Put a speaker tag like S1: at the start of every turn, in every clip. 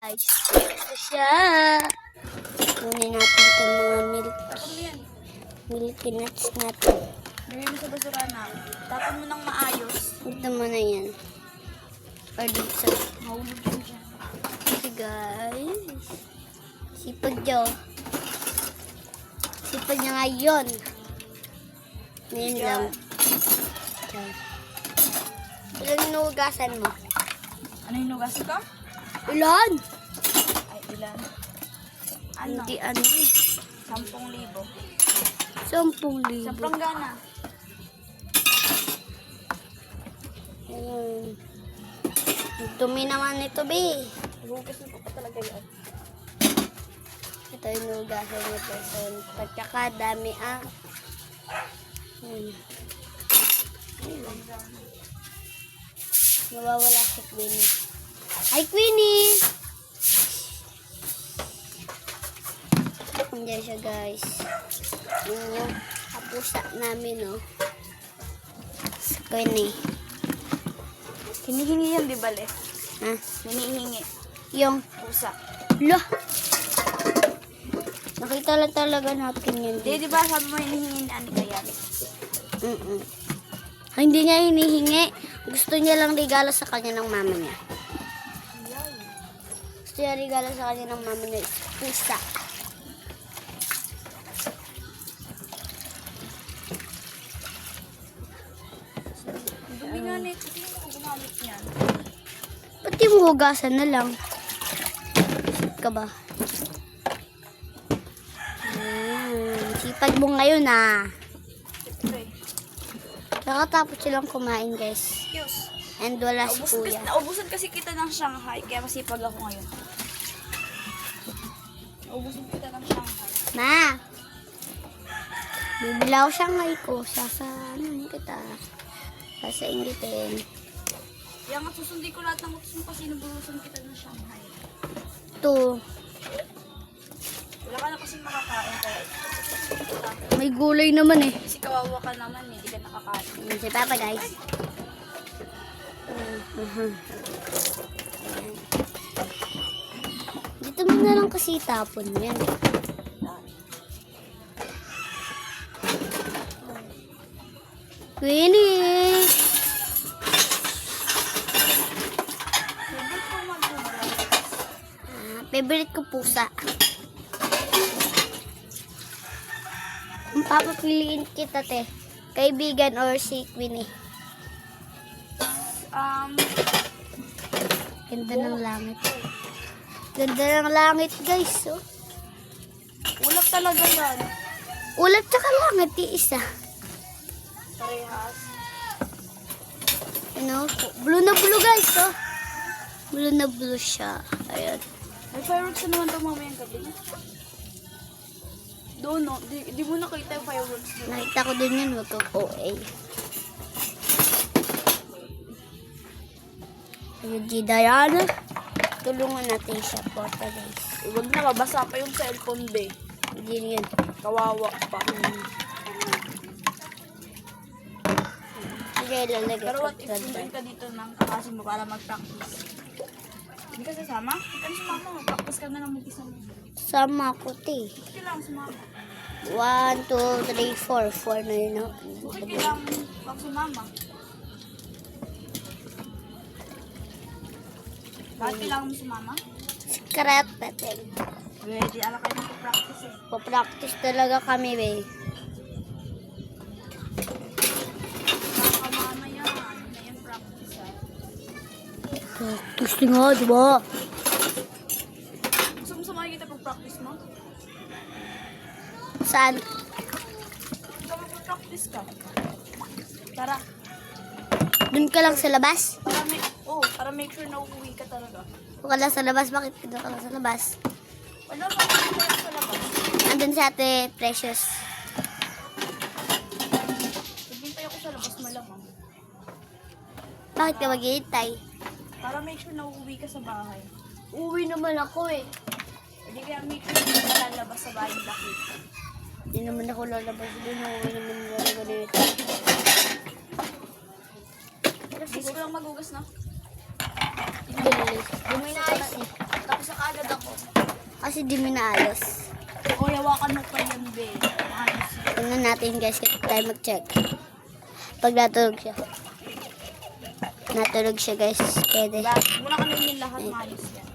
S1: Guys, ito siya. Kunin natin itong mga milky nuts natin.
S2: Bigay mo sa basura na. Tapon mo ng maayos.
S1: Ito mo na yan. Or dito.
S2: Mahulog yun dyan.
S1: Kasi guys, sipag niyo. Sipag niya ngayon. Ngayon lang. Okay. Ilan inuugasan mo?
S2: Ano yung nugas ko?
S1: Ilan?
S2: Ay, ilan? Ano?
S1: Hindi ano eh.
S2: 10,000.
S1: 10,000.
S2: Sa planggana.
S1: Ayun. Ang dumi naman ito, be.
S2: Hugas na po pa talaga yun.
S1: Ito yung nugasan nito. So, pagkakadami Nawawala si Queenie. Hi, Queenie! Andiyan siya, guys. Yun yung kapusa namin, no? Si Queenie.
S2: Hinihingi yan, di bale?
S1: Ha?
S2: Hinihingi.
S1: Yung,
S2: Pusa.
S1: lah! Nakita lang talaga natin yun.
S2: Di ba sabi mo hinihingi ni Anika yan?
S1: Hindi niya hinihingi. Gusto niya lang regalo sa kanya ng mama niya. Gusto niya regalo sa kanya ng mama niya. Pusa.
S2: Dumi nga na ito. Hindi ko gumamit niyan.
S1: Ba't di mo hugasan na lang? Ka ba? Sipag mo ngayon
S2: Ito eh.
S1: Nakatapos silang kumain, guys.
S2: Excuse.
S1: And wala si kuya.
S2: Naubusan kasi kita ng Shanghai, kaya masipag ako ngayon. Naubusan kita ng Shanghai.
S1: Ma! Bibilaw siya ngay ko. Sasanahin kita. Sasaingitin.
S2: Kaya nga susundi ko lahat ng utos mo kasi naburusan kita ng Shanghai.
S1: Ito.
S2: Wala ka na kasi makakain kaya
S1: May gulay naman eh.
S2: kasi kawawa ka naman eh, di ka nakakain.
S1: Yan si Papa, guys. Dito mo na lang kasi tapon yan. Queenie!
S2: Hindi ko mag-vlog.
S1: Favorite ko pusa. Kung papapiliin kita, te, kaibigan or si Queenie? Ganda ng langit. Ganda ng langit, guys. Oh.
S2: Ulap talaga yan.
S1: Ulap tsaka langit, isa.
S2: Parehas.
S1: Ano? Blue na blue, guys. Oh. Blue na blue siya. Ayan.
S2: May fireworks na naman ito mamayang gabi. Doon no, di mo nakita yung fireworks doon.
S1: Nakita ko din yun. Huwag kang OA. Ayun, di Diana. Tulungan natin siya po, guys.
S2: Huwag na, mabasa pa yung cellphone day.
S1: Hindi yan.
S2: Kawawa pa.
S1: Hindi, lalagay
S2: Pero
S1: ko.
S2: what if sunduin ka dito ng kakasin mo para mag-practice? Hindi ka sasama? Hindi ka na sumama. Mag-practice ka na lang mag-isa mo.
S1: Sama ko, te.
S2: Hindi lang sumama.
S1: 1, 2, 3, 4. 4 na yun, no?
S2: Hindi lang pag sumama. Bakit kailangan mo sumama?
S1: Scrap natin.
S2: Di ala kayo mag-practice eh.
S1: Pa-practice talaga kami, be.
S2: Mama yan. Ano na yung practice ah.
S1: Practice nga, di ba?
S2: Gusto mo samahin kita pag-practice mo?
S1: Saan?
S2: Ikaw mag-practice ka. Tara.
S1: Doon ka lang sa labas?
S2: Para make sure na uuwi ka talaga.
S1: Doon ka lang sa labas? Bakit doon ka lang sa labas?
S2: Wala mo ka sa labas.
S1: Andun si Ate Precious.
S2: Naghintay ako sa labas malamang.
S1: Bakit ka maghihintay?
S2: Para make sure na uuwi ka sa bahay.
S1: Uwi naman ako eh.
S2: Hindi kaya make sure na ka lalabas sa bahay ng lakit.
S1: Hindi naman ako lalabas doon. Uwi naman wala dito.
S2: Gusto ko lang magugas na.
S1: Bilis. Bumay na ayos eh.
S2: Tapos
S1: kasi di mo naayos.
S2: O, hawakan mo pa yan, be. Ayos yan.
S1: Tingnan natin guys, kaya tayo mag-check. Pag natulog siya. Natulog siya guys. Pwede.
S2: Diba? Muna ka na yung lahat, maayos yan.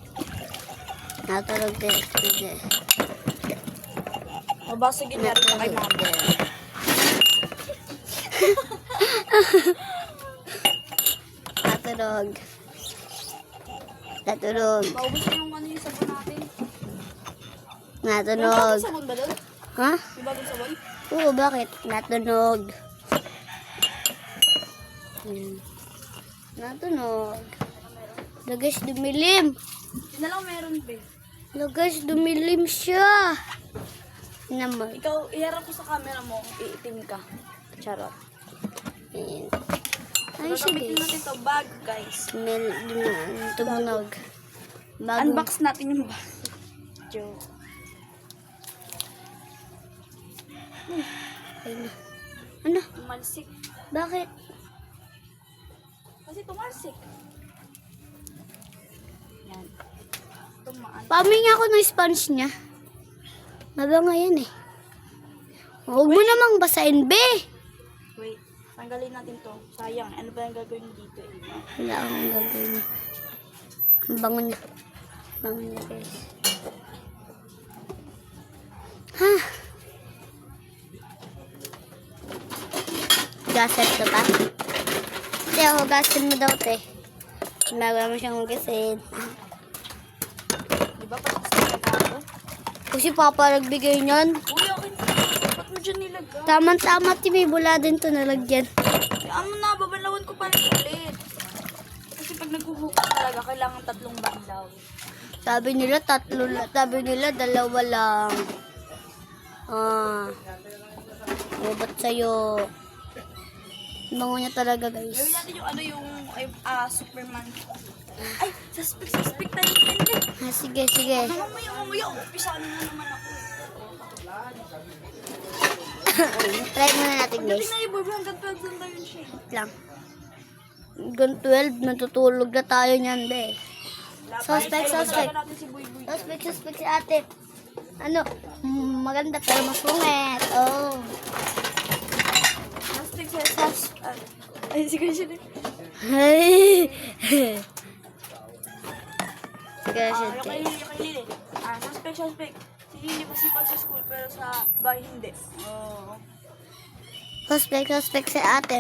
S1: Natulog din. Pwede.
S2: Mabasag yun natin kay mama.
S1: Natulog. Natulog.
S2: Paubos na yung ano yung sabon natin. May
S1: Natulog.
S2: bagong sabon ba doon?
S1: Ha?
S2: May bagong sabon?
S1: Oo, bakit? Natulog. Ayan. Natulog. Hala guys, dumilim.
S2: Yun na lang meron, be.
S1: Hala guys, dumilim siya. Naman.
S2: Ikaw, iharap ko sa camera mo, iitim ka. Charot.
S1: Ayan. Ay siya
S2: Gagamitin
S1: guys.
S2: natin ito bag, guys.
S1: Tumunog. Bago.
S2: Unbox natin yung bag. Joke.
S1: Ay na. Ano?
S2: Tumalsik.
S1: Bakit?
S2: Kasi tumalsik. Yan. Tumaan.
S1: Paminga ako ng sponge niya. Mabango yan eh. Huwag mo namang basahin, be.
S2: Wait. Tanggalin natin to. Sayang. Ano ba yung gagawin dito eh?
S1: Wala akong gagawin. Ang bango niya. Bango niya guys. Ha? Gaset ka pa? Hindi, hugasin mo daw, te. Magawa mo siyang hugasin.
S2: Di ba? Pasok sa ako.
S1: Kasi papa nagbigay niyan.
S2: Uy, akin. Ba't mo dyan nilagay?
S1: Tama-tama, ti, may bula din to nalagyan.
S2: Ano na, babalawan ko pa rin ulit. Kasi pag naghuhukot talaga, kailangan 3 banlaw.
S1: Sabi nila, 3 lang. Sabi nila, 2 lang. Ba't sa'yo? Bango niya talaga,
S2: Gawin
S1: guys.
S2: natin yung ano yung Superman. Ay, suspect tayo din.
S1: Sige, sige.
S2: Mamaya, umpisahan mo naman ako.
S1: Try muna natin,
S2: Pagdating
S1: guys.
S2: na yung Barbie, hanggang 12 lang tayo siya.
S1: Wait lang. Hanggang 12, natutulog na tayo niyan, be. Suspect.
S2: natin si Boy Boy.
S1: Suspect si ate. Ano? Maganda pero masungit. Oh.
S2: Suspect. Ay, sige siya din.
S1: Hey. Sige,
S2: Yung
S1: sige.
S2: kay Lili. Suspect. Si Lili masipag sa school pero sa bahay hindi. Oh.
S1: Suspect si ate.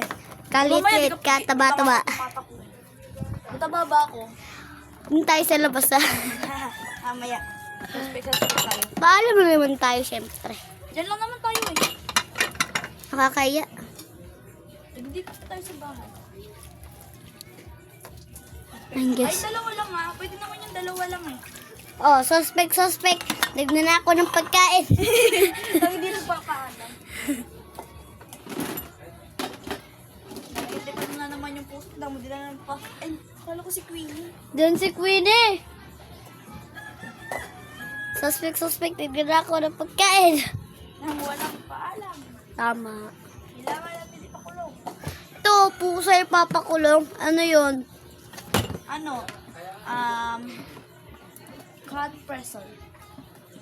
S1: Kalit-lit ka, taba-taba.
S2: Mataba ba ako?
S1: Doon tayo sa labas ah.
S2: Mamaya. Suspect tayo.
S1: Paalam mo naman tayo, syempre.
S2: Diyan lang naman tayo eh.
S1: Nakakaya.
S2: Hindi tayo sa bahay.
S1: Ayun,
S2: Ay,
S1: guys.
S2: dalawa lang ah. Pwede naman yung dalawa lang eh.
S1: Oh, suspect. Nagna na ako ng pagkain.
S2: Sabi di na pakaalam. Hindi pa na naman yung post na mo. Di na naman pa. Ay, kala ko si Queenie.
S1: Doon si Queenie. Suspect. Nagna na ako ng pagkain.
S2: Na walang paalam.
S1: Tama.
S2: Kailangan natin ipakulong.
S1: Ito, pusa ipapakulong. Ano yun?
S2: Ano? Cod pretzel.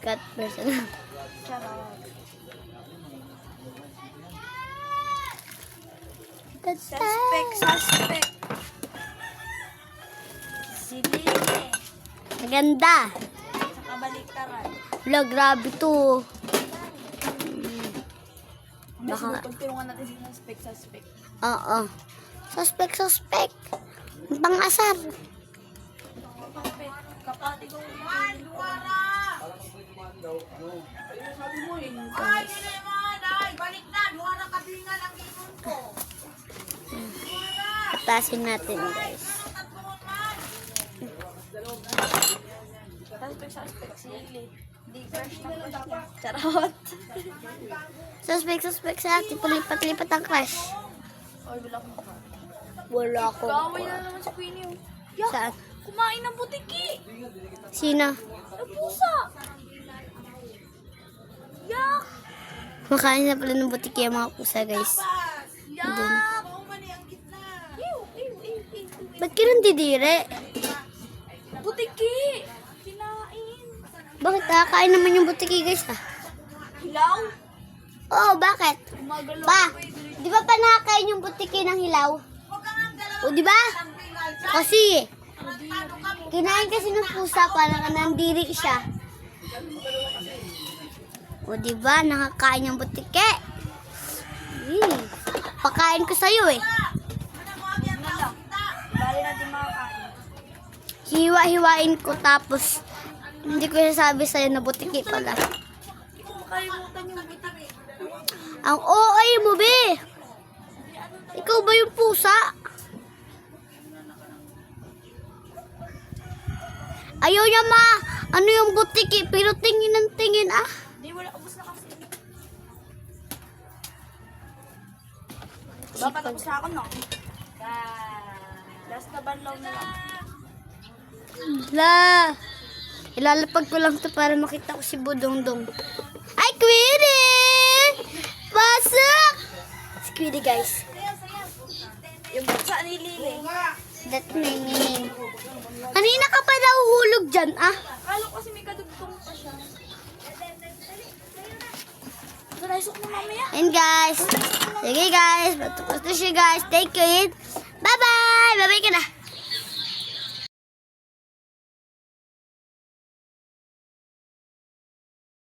S1: Cat person.
S2: Charot. Suspect. Si Lili.
S1: Maganda.
S2: Sa kabaliktaran.
S1: Wala, grabe to.
S2: Baka. Pagtirungan natin si suspect.
S1: Oo. Suspect. Pang-asar.
S2: Kapati ko.
S1: Tasin natin, guys.
S2: Suspect si Lili. Di fresh na fresh na. Charot.
S1: Suspect sa atin. Palipat-lipat ang crush.
S2: Oy, wala akong pa.
S1: Wala akong
S2: Kaway na naman si Queenie. Yak,
S1: Saan?
S2: kumain ng butiki.
S1: Sino?
S2: Ang pusa. Yak.
S1: Makain na pala ng butiki ang mga pusa, guys.
S2: Yak. Ew.
S1: Ba't ka nang didire?
S2: Butiki. Kinain.
S1: Bakit nakakain naman yung butiki guys ah?
S2: Hilaw?
S1: Oo, bakit?
S2: Gumagalaw
S1: Pa,
S2: ko eh.
S1: di ba pa nakakain yung butiki ng hilaw? O di ba? Kasi, kinain kasi ng pusa parang nandiri siya. O di ba nakakain yung butiki? Pakain ko sa'yo eh.
S2: Yun na lang. Bali natin makakain.
S1: Hiwa-hiwain ko tapos hindi ko sasabi sa'yo na butiki pala.
S2: Hindi ko makalimutan yung butiki.
S1: Ang OA mo, be! Ikaw ba yung pusa? Ayaw niya ano yung butiki, pero tingin ng tingin ah.
S2: Hindi, wala. Ubus na kasi. Dapat tapos na ako, no? Last na banlaw na lang.
S1: La, ilalapag ko lang to para makita ko si Budongdong. Ay, Queenie! Pasok! Si Queenie, guys.
S2: Yung buksa ni Lili.
S1: That's my name. Kanina ka pa nahuhulog dyan, ah.
S2: Akala ko kasi may kadugtong pa siya. Ito na isok na mamaya.
S1: And guys, sige guys, matapos na siya guys. Take it.